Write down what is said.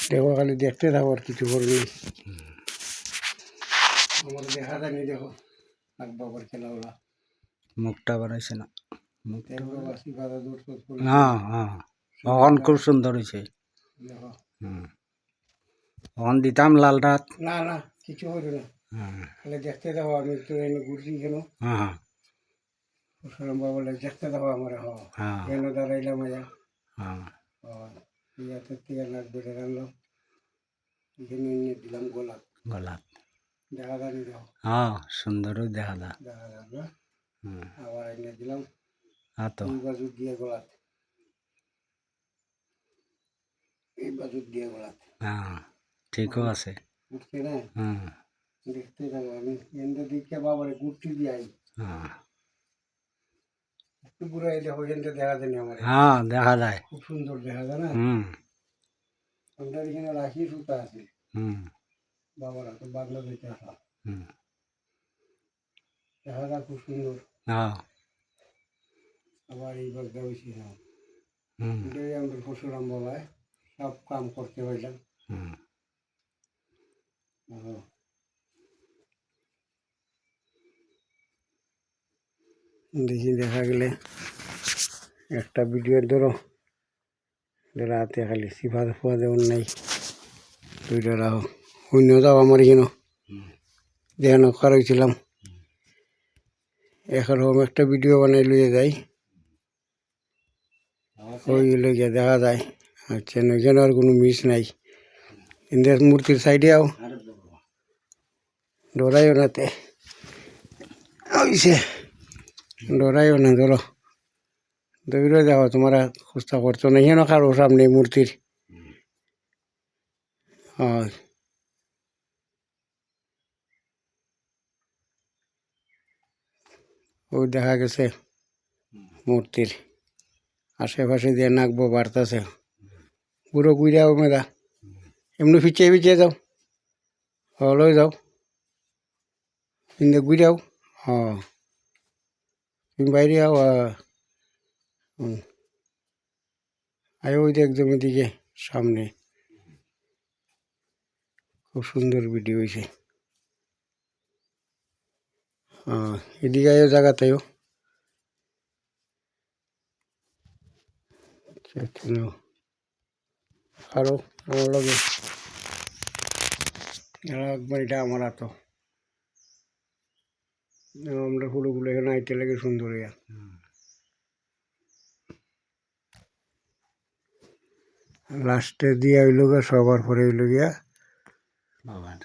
দেখো খালি দেখতে থাকো আর কিছু করবি আমার দেখা জানি দেখো আর বাবার খেলাগুলা মুখটা বানাইছে না মুখটা হ্যাঁ হ্যাঁ এখন খুব সুন্দর হয়েছে দেখো এখন দিতাম লাল রাত না না কিছু হইল না হ্যাঁ খালি দেখতে দাও আমি তো এনে ঘুরছি কেন হ্যাঁ পরশুরাম বাবা বলে দেখতে দাও আমার হ্যাঁ কেন দাঁড়াইলাম আয়া হ্যাঁ ইয়াতে থেকে নাক বেড়ে রাখলাম এখানে এনে দিলাম গোলাপ গোলাপ দেখা জানি দাও হ্যাঁ সুন্দরও দেখা দা দেখা যাক না হুম আবার এনে দিলাম হ্যাঁ তো এই বাজু দিয়ে গোলাপ এই বাজু দিয়ে গোলাপ হ্যাঁ ঠিকও আছে উঠছে না হুম দেখতে থাকো আমি এনে দিকে বাবারে ঘুরতে দিয়ে হ্যাঁ একটু ঘুরে দেখো এখানে দেখা জানি আমার হ্যাঁ দেখা যায় খুব সুন্দর দেখা যায় না হুম আমরা এখানে রাখি সুতা আছে হুম বাবারা তো বাংলাদেশে আসা হুম দেখা যায় খুব সুন্দর হ্যাঁ আবার এই বাগদা হয়েছি না হুম এটাই আমাদের পরশুরাম বাবায় সব কাম করতে পারলাম হুম দেখি দেখা গেলে একটা ভিডিও ধরো রাতে খালি সিফা ফুয়া দেওয়ার নাই দুইটা রাখো অন্য যাও আমার এখানে দেখান করাইছিলাম এরকম একটা ভিডিও বানাই লইয়ে যাই ওই লইয়া দেখা যায় আচ্ছা এখানে আর কোনো মিস নাই কিন্তু মূর্তির সাইডে আও ডরাইও নাতে ওইসে ডরাইও না ধরো দৌড়ে যাও তোমরা খুস্তা করছো না এখানে কারো সামনে মূর্তির হয় ওই দেখা গেছে মূর্তির আশেপাশে দিয়ে নাকবো বাড়তেছে পুরো গুইরাও মেদা এমনি পিছিয়ে পিছিয়ে যাও লই যাও কিন্তু গুইরাও তুমি বাইরে আও আয় ওই একদম এদিকে সামনে খুব সুন্দর ভিডিও হয়েছে এদিকে আয়ো জায়গাতেও আরো আমার লগে একবার এটা আমার তো আমরা ফুলগুলো এখানে আইতে লাগে সুন্দর ইয়া লাস্টে দিয়ে হইল গিয়া সবার পরে হইল গিয়া বাবার